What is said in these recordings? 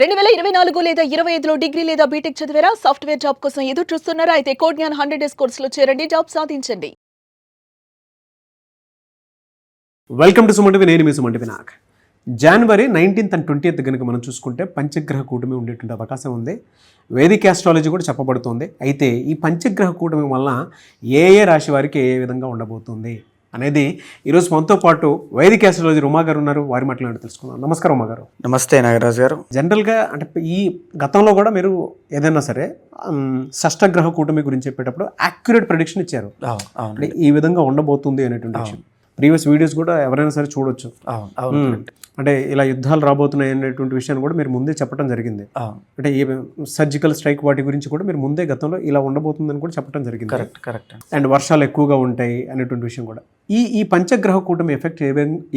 2024 లేదా 25లో డిగ్రీ లేదా బీటెక్ చదివారా? సాఫ్ట్వేర్ జాబ్ కోసం ఎదురు చూస్తున్నారా? అయితే కోడ్ జ్ఞాన్ 100 డేస్ కోర్సులో చేరండి, జాబ్ సాధించండి. Welcome to Suman TV. నేను మీ సుమంటి వినాయక్. జనవరి 19th and 20th కనుక మనం చూసుకుంటే పంచగ్రహ కూటమి ఉండేటువంటి అవకాశం ఉంది. వేదిక ఆస్ట్రాలజీ కూడా చెప్పబడుతుంది. అయితే ఈ పంచగ్రహ కూటమి వల్ల ఏ రాశి వారికి ఏ విధంగా ఉండబోతుంది అనేది ఈరోజు మనతో పాటు వైదిక ఆస్ట్రాలజీ ఉమా గారు ఉన్నారు. వారి మాట్లాడి తెలుసుకుందాం. నమస్కారం ఉమా గారు. నమస్తే నాగరాజు గారు. జనరల్గా అంటే ఈ గతంలో కూడా మీరు ఏదైనా సరే షష్టగ్రహ కూటమి గురించి చెప్పేటప్పుడు యాక్యురేట్ ప్రెడిక్షన్ ఇచ్చారు. అంటే ఈ విధంగా ఉండబోతుంది అనేటువంటి విషయం ప్రీవియస్ వీడియోస్ కూడా ఎవరైనా సరే చూడొచ్చు. అంటే ఇలా యుద్ధాలు రాబోతున్నాయి అనేటువంటి విషయాన్ని కూడా మీరు ముందే చెప్పడం జరిగింది. అంటే ఈ సర్జికల్ స్ట్రైక్ వాటి గురించి కూడా మీరు ముందే గతంలో ఇలా ఉండబోతుందని కూడా చెప్పడం జరిగింది. కరెక్ట్. అండ్ వర్షాలు ఎక్కువగా ఉంటాయి అనేటువంటి విషయం కూడా. ఈ పంచగ్రహ కూటమి ఎఫెక్ట్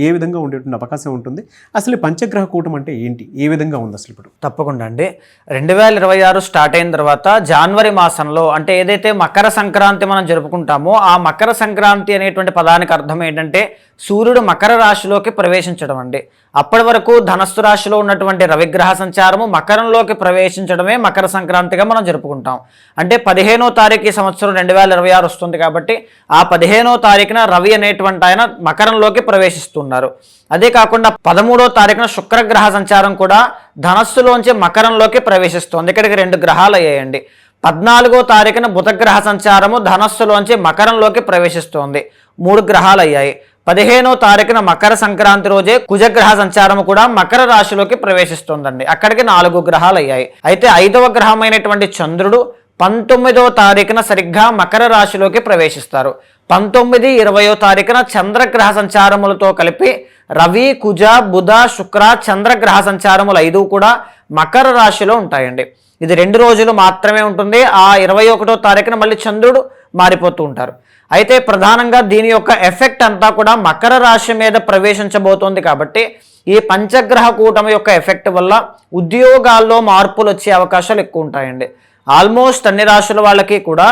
ఏ విధంగా ఉండేటువంటి అవకాశం ఉంటుంది? అసలు ఈ పంచగ్రహ కూటమి అంటే ఏంటి, ఏ విధంగా ఉంది అసలు ఇప్పుడు? తప్పకుండా అండి. 2026 స్టార్ట్ అయిన తర్వాత జనవరి మాసంలో అంటే ఏదైతే మకర సంక్రాంతి మనం జరుపుకుంటామో ఆ మకర సంక్రాంతి అనేటువంటి పదానికి అర్థం ఏంటంటే సూర్యుడు మకర రాశిలోకి ప్రవేశించడం అండి. అప్పటి వరకు ధనస్సు రాశిలో ఉన్నటువంటి రవిగ్రహ సంచారము మకరంలోకి ప్రవేశించడమే మకర సంక్రాంతిగా మనం జరుపుకుంటాం. అంటే 15వ తారీఖు ఈ సంవత్సరం 2026 వస్తుంది కాబట్టి ఆ 15వ తారీఖున రవి అనేటువంటి ఆయన మకరంలోకి ప్రవేశిస్తున్నారు. అదే కాకుండా 13వ తారీఖున శుక్రగ్రహ సంచారం కూడా ధనస్సులోంచి మకరంలోకి ప్రవేశిస్తుంది. ఇక్కడికి 2 గ్రహాలు అయ్యాయండి. 14వ తారీఖున బుధగ్రహ సంచారము ధనస్సులోంచి మకరంలోకి ప్రవేశిస్తోంది. 3 గ్రహాలు అయ్యాయి. 15వ తారీఖున మకర సంక్రాంతి రోజే కుజగ్రహ సంచారం కూడా మకర రాశిలోకి ప్రవేశిస్తుందండి. అక్కడికి 4 గ్రహాలు అయ్యాయి. అయితే 5వ గ్రహమైనటువంటి చంద్రుడు 19వ తారీఖున సరిగ్గా మకర రాశిలోకి ప్రవేశిస్తారు. 19, 20వ తారీఖున చంద్రగ్రహ సంచారములతో కలిపి రవి, కుజ, బుధ, శుక్ర చంద్రగ్రహ సంచారములు 5 కూడా మకర రాశిలో ఉంటాయండి. ఇది 2 రోజులు మాత్రమే ఉంటుంది. ఆ 21వ తారీఖున మళ్ళీ చంద్రుడు మారిపోతూ ఉంటారు. అయితే ప్రధానంగా దీని యొక్క ఎఫెక్ట్ అంతా కూడా మకర రాశి మీద ప్రవేశించబోతోంది కాబట్టి ఈ పంచగ్రహ కూటమి యొక్క ఎఫెక్ట్ వల్ల ఉద్యోగాల్లో మార్పులు వచ్చే అవకాశాలు ఎక్కువ ఉంటాయండి. ఆల్మోస్ట్ అన్ని రాశుల వాళ్ళకి కూడా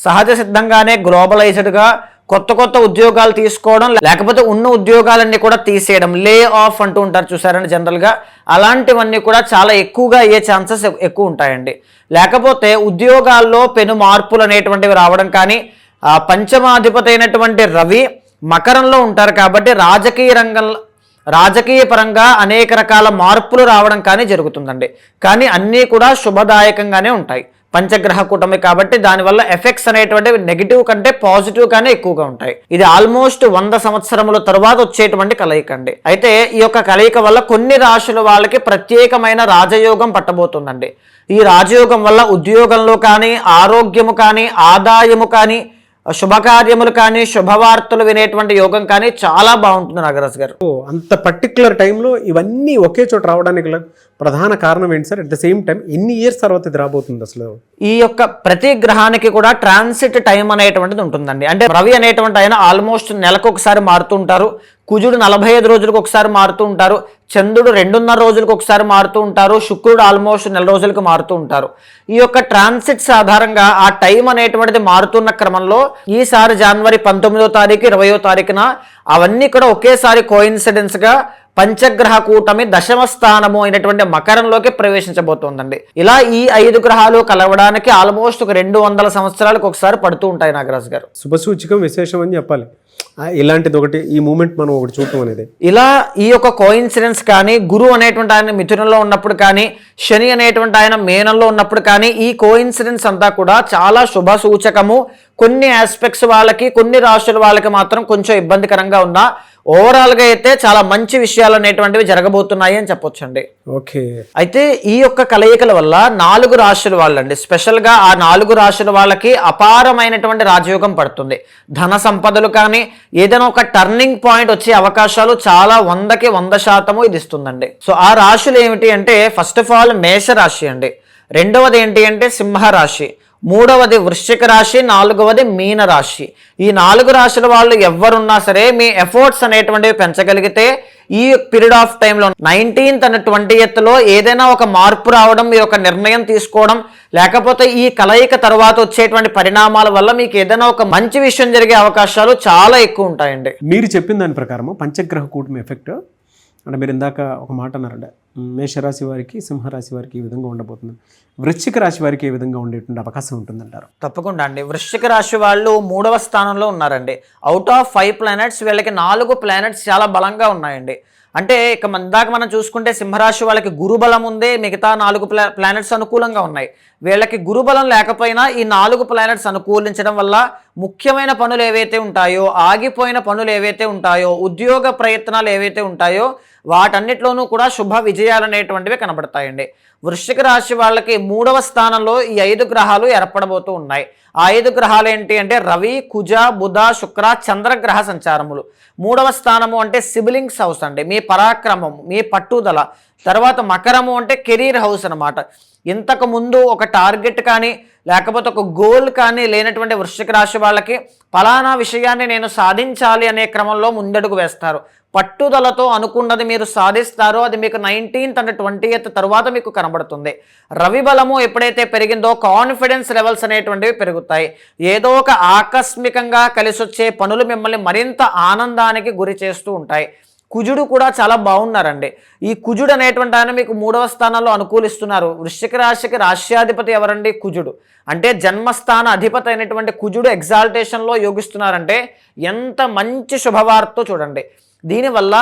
సహజ సిద్ధంగానే గ్లోబలైజ్డ్గా కొత్త ఉద్యోగాలు తీసుకోవడం, లేకపోతే ఉన్న ఉద్యోగాలన్నీ కూడా తీసేయడం, లే ఆఫ్ అంటూ ఉంటారు చూసారండి జనరల్గా. అలాంటివన్నీ కూడా చాలా ఎక్కువగా అయ్యే ఛాన్సెస్ ఎక్కువ ఉంటాయండి. లేకపోతే ఉద్యోగాల్లో పెను మార్పులు అనేటువంటివి రావడం కానీ, పంచమాధిపతి అయినటువంటి రవి మకరంలో ఉంటారు కాబట్టి రాజకీయ పరంగా అనేక రకాల మార్పులు రావడం కానీ జరుగుతుందండి. కానీ అన్నీ కూడా శుభదాయకంగానే ఉంటాయి పంచగ్రహ కూటమి కాబట్టి దానివల్ల ఎఫెక్ట్స్ అనేటువంటివి నెగిటివ్ కంటే పాజిటివ్ గానే ఎక్కువగా ఉంటాయి. ఇది ఆల్మోస్ట్ 100 సంవత్సరముల తర్వాత వచ్చేటువంటి కలయిక అండి. అయితే ఈ యొక్క కలయిక వల్ల కొన్ని రాశుల వాళ్ళకి ప్రత్యేకమైన రాజయోగం పట్టబోతుందండి. ఈ రాజయోగం వల్ల ఉద్యోగంలో కానీ, ఆరోగ్యము కానీ, ఆదాయము కానీ, శుభకార్యములు కానీ, శుభవార్తలు వినేటువంటి యోగం కానీ చాలా బాగుంటుంది నాగరాజు గారు. అంత పర్టికులర్ టైంలో ఇవన్నీ ఒకే చోట రావడానికి ప్రధాన కారణం ఏంటి sir? At the same time ఎన్ని ఇయర్స్ తర్వాత ఇది రాబోతుంది అసలు? ఈ యొక్క ప్రతి గ్రహానికి కూడా ట్రాన్సిట్ టైం అనేటువంటిది ఉంటుందండి. అంటే రవి అనేటువంటి ఆయన ఆల్మోస్ట్ నెలకు ఒకసారి మారుతూ ఉంటారు. కుజుడు 45 రోజులకు ఒకసారి మారుతూ ఉంటారు. చంద్రుడు 2.5 రోజులకు ఒకసారి మారుతూ ఉంటారు. శుక్రుడు ఆల్మోస్ట్ 1 రోజులకు మారుతూ ఉంటారు. ఈ యొక్క ట్రాన్సిట్స్ ఆధారంగా ఆ టైం అనేటువంటిది మారుతున్న క్రమంలో ఈసారి జనవరి 19వ తారీఖు 20వ తారీఖున అవన్నీ కూడా ఒకేసారి కోయిన్సిడెన్స్ గా పంచగ్రహ కూటమి 10వ స్థానము అయినటువంటి మకరంలోకి ప్రవేశించబోతోందండి. ఇలా ఈ 5 గ్రహాలు కలవడానికి ఆల్మోస్ట్ ఒక 200 సంవత్సరాలకు ఒకసారి పడుతూ ఉంటాయి నాగరాజు గారు. శుభసూచికం, విశేషం అని చెప్పాలి. ఇలాంటిది ఒకటి, ఈ మూమెంట్ మనం ఒకటి చూడటం అనేది. ఇలా ఈ యొక్క కోయిన్సిడెన్స్ కానీ, గురువు అనేటువంటి ఆయన మిథునంలో ఉన్నప్పుడు కానీ, శని అనేటువంటి ఆయన మేనంలో ఉన్నప్పుడు కానీ, ఈ కోయిన్సిడెన్స్ అంతా కూడా చాలా శుభ సూచకము. కొన్ని ఆస్పెక్ట్స్ వాళ్ళకి, కొన్ని రాశుల వాళ్ళకి మాత్రం కొంచెం ఇబ్బందికరంగా ఉన్నా ఓవరాల్గా అయితే చాలా మంచి విషయాలు అనేటువంటివి జరగబోతున్నాయి అని చెప్పొచ్చండి. ఓకే. అయితే ఈ యొక్క కలయికల వల్ల 4 రాశుల వాళ్ళండి, స్పెషల్గా ఆ 4 రాశుల వాళ్ళకి అపారమైనటువంటి రాజయోగం పడుతుంది. ధన సంపదలు కానీ ఏదైనా ఒక టర్నింగ్ పాయింట్ వచ్చే అవకాశాలు చాలా 100కి 100% ఇది ఇస్తుందండి. సో ఆ రాశులు ఏమిటి అంటే ఫస్ట్ ఆఫ్ ఆల్ మేష రాశి అండి, 2వది ఏంటి అంటే సింహ రాశి, 3వది వృశ్చిక రాశి, 4వది మీన రాశి. ఈ 4 రాశుల వాళ్ళు ఎవరున్నా సరే మీ ఎఫర్ట్స్ అనేటువంటివి పెంచగలిగితే ఈ పీరియడ్ ఆఫ్ టైంలో 19th and 20th ఏదైనా ఒక మార్పు రావడం, మీరు ఒక నిర్ణయం తీసుకోవడం, లేకపోతే ఈ కలయిక తర్వాత వచ్చేటువంటి పరిణామాల వల్ల మీకు ఏదైనా ఒక మంచి విషయం జరిగే అవకాశాలు చాలా ఎక్కువ ఉంటాయండి. మీరు చెప్పిన దాని ప్రకారం పంచగ్రహ కూటమి ఎఫెక్ట్ అంటే మీరు ఇందాక ఒక మాట అన్నారంటే మేషరాశి వారికి, సింహరాశి వారికి ఈ విధంగా ఉండబోతుంది, వృశ్చిక రాశి వారికి ఏ విధంగా ఉండేటువంటి అవకాశం ఉంటుందంటారు? తప్పకుండా అండి. వృశ్చిక రాశి వాళ్ళు 3వ స్థానంలో ఉన్నారండి. అవుట్ ఆఫ్ 5 ప్లానెట్స్ వీళ్ళకి 4 ప్లానెట్స్ చాలా బలంగా ఉన్నాయండి. అంటే ఇక ఇందాక మనం చూసుకుంటే సింహరాశి వాళ్ళకి గురుబలం ఉంది, మిగతా 4 ప్లానెట్స్ అనుకూలంగా ఉన్నాయి. వీళ్ళకి గురుబలం లేకపోయినా ఈ 4 ప్లానెట్స్ అనుకూలించడం వల్ల ముఖ్యమైన పనులు ఏవైతే ఉంటాయో, ఆగిపోయిన పనులు ఏవైతే ఉంటాయో, ఉద్యోగ ప్రయత్నాలు ఏవైతే ఉంటాయో వాటన్నిటిలోనూ కూడా శుభ విజయాలు అనేటువంటివి కనబడతాయండి. వృశ్చిక రాశి వాళ్ళకి 3వ స్థానంలో ఈ 5 గ్రహాలు ఏర్పడబోతూ ఉన్నాయి. ఆ 5 గ్రహాలు ఏంటి అంటే రవి, కుజ, బుధ, శుక్ర, చంద్రగ్రహ సంచారములు. 3వ స్థానము అంటే సిబిలింగ్స్ హౌస్ అండి, మీ పరాక్రమం, మీ పట్టుదల. తర్వాత మకరము అంటే కెరీర్ హౌస్ అనమాట. ఇంతకు ముందు ఒక టార్గెట్ కానీ లేకపోతే ఒక గోల్ కానీ లేనటువంటి వృశ్చిక రాశి వాళ్ళకి ఫలానా విషయాన్ని నేను సాధించాలి అనే క్రమంలో ముందడుగు వేస్తారు. పట్టుదలతో అనుకున్నది మీరు సాధిస్తారో అది మీకు 19th and 20th తర్వాత మీకు కనబడుతుంది. రవి బలము ఎప్పుడైతే పెరిగిందో కాన్ఫిడెన్స్ లెవెల్స్ అనేటువంటివి పెరుగుతాయి. ఏదో ఒక ఆకస్మికంగా కలిసొచ్చే పనులు మిమ్మల్ని మరింత ఆనందానికి గురి చేస్తూ ఉంటాయి. కుజుడు కూడా చాలా బాగున్నారండి. ఈ కుజుడు అనేటువంటి ఆయన మీకు 3వ స్థానంలో అనుకూలిస్తున్నారు. వృశ్చిక రాశికి రాష్ట్రాధిపతి ఎవరండి? కుజుడు. అంటే జన్మస్థాన అధిపతి అయినటువంటి కుజుడు ఎగ్జాల్టేషన్లో యోగిస్తున్నారంటే ఎంత మంచి శుభవార్తో చూడండి. దీనివల్ల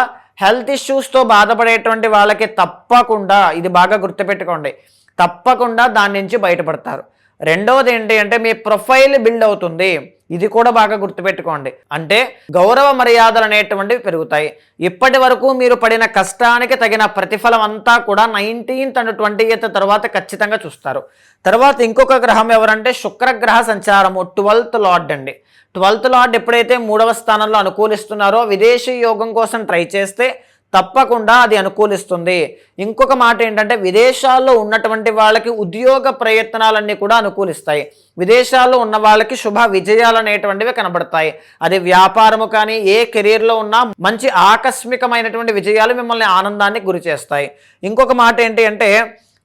హెల్త్ ఇష్యూస్తో బాధపడేటువంటి వాళ్ళకి తప్పకుండా, ఇది బాగా గుర్తుపెట్టుకోండి, తప్పకుండా దాని నుంచి బయటపడతారు. రెండవది ఏంటి అంటే మీ ప్రొఫైల్ బిల్డ్ అవుతుంది. ఇది కూడా బాగా గుర్తుపెట్టుకోండి. అంటే గౌరవ మర్యాదలు అనేటువంటివి పెరుగుతాయి. ఇప్పటి వరకు మీరు పడిన కష్టానికి తగిన ప్రతిఫలం అంతా కూడా 19th and 20th తర్వాత ఖచ్చితంగా చూస్తారు. తర్వాత ఇంకొక గ్రహం ఎవరంటే శుక్రగ్రహ సంచారము, 12th లార్డ్ అండి. 12th లార్డ్ ఎప్పుడైతే 3వ స్థానంలో అనుకూలిస్తున్నారో విదేశీ యోగం కోసం ట్రై చేస్తే తప్పకుండా అది అనుకూలిస్తుంది. ఇంకొక మాట ఏంటంటే విదేశాల్లో ఉన్నటువంటి వాళ్ళకి ఉద్యోగ ప్రయత్నాలన్నీ కూడా అనుకూలిస్తాయి. విదేశాల్లో ఉన్న వాళ్ళకి శుభ విజయాలు అనేటువంటివి కనబడతాయి. అది వ్యాపారము కానీ ఏ కెరీర్లో ఉన్నా మంచి ఆకస్మికమైనటువంటి విజయాలు మిమ్మల్ని ఆనందానికి గురి చేస్తాయి. ఇంకొక మాట ఏంటి అంటే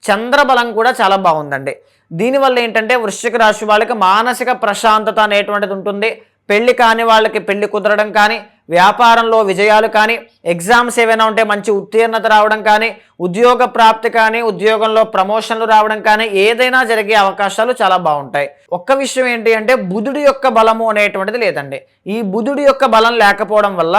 చంద్రబలం కూడా చాలా బాగుందండి. దీనివల్ల ఏంటంటే వృశ్చిక రాశి వాళ్ళకి మానసిక ప్రశాంతత అనేటువంటిది ఉంటుంది. పెళ్లి కాని వాళ్ళకి పెళ్లి కుదరడం కానీ, వ్యాపారంలో విజయాలు కానీ, ఎగ్జామ్స్ ఏవైనా ఉంటే మంచి ఉత్తీర్ణత రావడం కానీ, ఉద్యోగ ప్రాప్తి కానీ, ఉద్యోగంలో ప్రమోషన్లు రావడం కానీ ఏదైనా జరిగే అవకాశాలు చాలా బాగుంటాయి. ఒక్క విషయం ఏంటి అంటే బుధుడి యొక్క బలము అనేటువంటిది లేదండి. ఈ బుధుడి యొక్క బలం లేకపోవడం వల్ల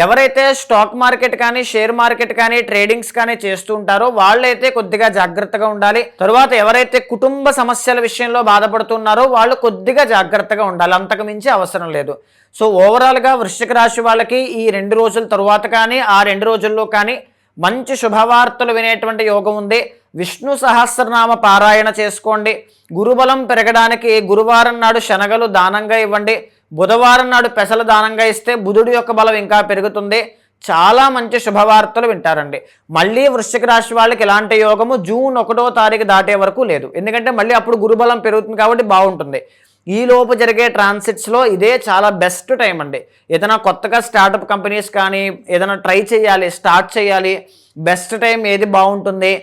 ఎవరైతే స్టాక్ మార్కెట్ కానీ, షేర్ మార్కెట్ కానీ, ట్రేడింగ్స్ కానీ చేస్తూ ఉంటారో వాళ్ళైతే కొద్దిగా జాగ్రత్తగా ఉండాలి. తర్వాత ఎవరైతే కుటుంబ సమస్యల విషయంలో బాధపడుతున్నారో వాళ్ళు కొద్దిగా జాగ్రత్తగా ఉండాలి, అంతకు మించి అవసరం లేదు. సో ఓవరాల్గా వృశ్చిక రాశి వాళ్ళకి ఈ 2 రోజుల తర్వాత కానీ ఆ 2 రోజుల్లో కానీ మంచి శుభవార్తలు వినేటువంటి యోగం ఉంది. విష్ణు సహస్రనామ పారాయణ చేసుకోండి. గురుబలం పెరగడానికి గురువారం నాడు శనగలు దానంగా ఇవ్వండి. బుధవారం నాడు పెసలు దానంగా ఇస్తే బుధుడి యొక్క బలం ఇంకా పెరుగుతుంది. చాలా మంచి శుభవార్తలు వింటారండి. మళ్ళీ వృశ్చిక రాశి వాళ్ళకి ఇలాంటి యోగము జూన్ 1వ తారీఖు దాటే వరకు లేదు. ఎందుకంటే మళ్ళీ అప్పుడు గురుబలం పెరుగుతుంది కాబట్టి బాగుంటుంది. ఈ లోపు జరిగే ట్రాన్సిట్స్లో ఇదే చాలా బెస్ట్ టైం అండి. ఏదైనా కొత్తగా స్టార్టప్ కంపెనీస్ కానీ ఏదైనా ట్రై చేయాలి, స్టార్ట్ చేయాలి, బెస్ట్ టైం ఏది బాగుంటుంది,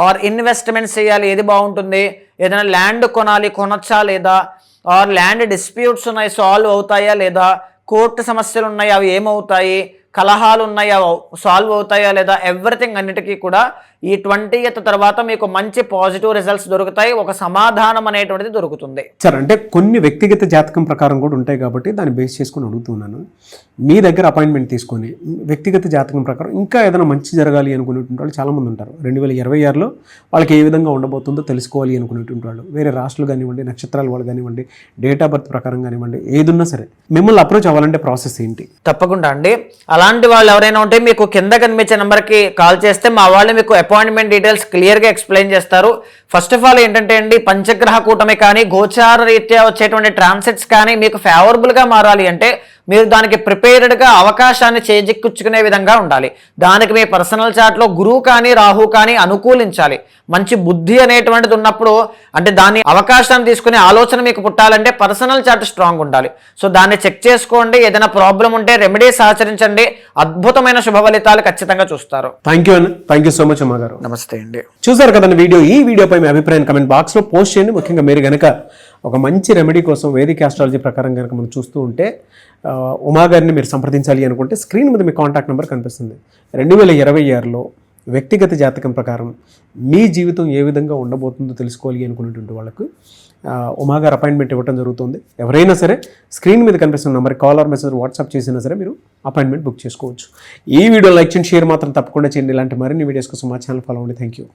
ఆర్ ఇన్వెస్ట్మెంట్స్ చేయాలి ఏది బాగుంటుంది, ఏదైనా ల్యాండ్ కొనాలి కొనొచ్చా లేదా, ఆర్ ల్యాండ్ డిస్ప్యూట్స్ ఉన్నాయి సాల్వ్ అవుతాయా లేదా, కోర్టు సమస్యలు ఉన్నాయి అవి ఏమవుతాయి, కలహాలు ఉన్నాయి అవి సాల్వ్ అవుతాయా లేదా, ఎవ్రీథింగ్ అన్నిటికీ కూడా ఈ 20th తర్వాత మీకు మంచి పాజిటివ్ రిజల్ట్స్ దొరుకుతాయి. ఒక సమాధానం అనేటువంటిది దొరుకుతుంది. సార్ అంటే కొన్ని వ్యక్తిగత జాతకం ప్రకారం కూడా ఉంటాయి కాబట్టి దాన్ని బేస్ చేసుకుని అడుగుతున్నాను. మీ దగ్గర అపాయింట్మెంట్ తీసుకొని వ్యక్తిగత జాతకం ప్రకారం ఇంకా ఏదైనా మంచి జరగాలి అనుకునేటువంటి వాళ్ళు చాలామంది ఉంటారు. 2026లో వాళ్ళకి ఏ విధంగా ఉండబోతుందో తెలుసుకోవాలి అనుకునేటువంటి వాళ్ళు వేరే రాష్ట్రాలు కానివ్వండి, నక్షత్రాలు వాళ్ళు కానివ్వండి, డేట్ ఆఫ్ బర్త్ ప్రకారం కానివ్వండి, ఏదున్నా సరే మిమ్మల్ని అప్రోచ్ అవ్వాలంటే ప్రాసెస్ ఏంటి? తప్పకుండా అండి. అలాంటి వాళ్ళు ఎవరైనా ఉంటే మీకు కింద కనిపించే నెంబర్కి కాల్ చేస్తే మా వాళ్ళు మీకు అపాయింట్మెంట్ డీటెయిల్స్ క్లియర్గా ఎక్స్ప్లెయిన్ చేస్తారు. ఫస్ట్ ఆఫ్ ఆల్ ఏంటంటే అండి పంచగ్రహ కూటమి కానీ గోచార రీత్యా వచ్చేటువంటి ట్రాన్సిట్స్ కానీ మీకు ఫేవరబుల్గా మారాలి అంటే మీరు దానికి ప్రిపేర్డ్గా అవకాశాన్ని చేజిక్కించుకునే విధంగా ఉండాలి. దానికి మీ పర్సనల్ చార్ట్లో గురువు కానీ రాహు కానీ అనుకూలించాలి. మంచి బుద్ధి అనేటువంటిది ఉన్నప్పుడు అంటే దాన్ని అవకాశాన్ని తీసుకునే ఆలోచన మీకు పుట్టాలంటే పర్సనల్ చార్ట్ స్ట్రాంగ్ ఉండాలి. సో దాన్ని చెక్ చేసుకోండి. ఏదైనా ప్రాబ్లం ఉంటే రెమెడీస్ ఆచరించండి. అద్భుతమైన శుభ ఫలితాలు ఖచ్చితంగా చూస్తారు. థ్యాంక్ యూ సో మచ్ అమ్మగారు. నమస్తే అండి. చూసారు కదండి వీడియో. ఈ వీడియోపై మీ అభిప్రాయం కమెంట్ బాక్స్లో పోస్ట్ చేయండి. ముఖ్యంగా మీరు కనుక ఒక మంచి రెమెడీ కోసం వేదిక్ ఆస్ట్రాలజీ ప్రకారం కనుక మనం చూస్తూ ఉంటే ఉమా గారిని మీరు సంప్రదించాలి అనుకుంటే స్క్రీన్ మీద మీ కాంటాక్ట్ నెంబర్ కనిపిస్తుంది. 2026లో వ్యక్తిగత జాతకం ప్రకారం మీ జీవితం ఏ విధంగా ఉండబోతుందో తెలుసుకోవాలి అనుకునేటువంటి వాళ్ళకు ఉమా గారు అపాయింట్మెంట్ ఇవ్వడం జరుగుతుంది. ఎవరైనా సరే స్క్రీన్ మీద కనిపిస్తున్న నెంబర్కి కాల్ ఆర్ మెసేజ్ వాట్సాప్ చేసినా సరే మీరు అపాయింట్మెంట్ బుక్ చేసుకోవచ్చు. ఈ వీడియో లైక్ చేయండి, షేర్ మాత్రం తప్పకుండా చేయండి. ఇలాంటి మరిన్ని వీడియోస్ కోసం మా ఛానల్ ఫాలో అవ్వండి. Thank you.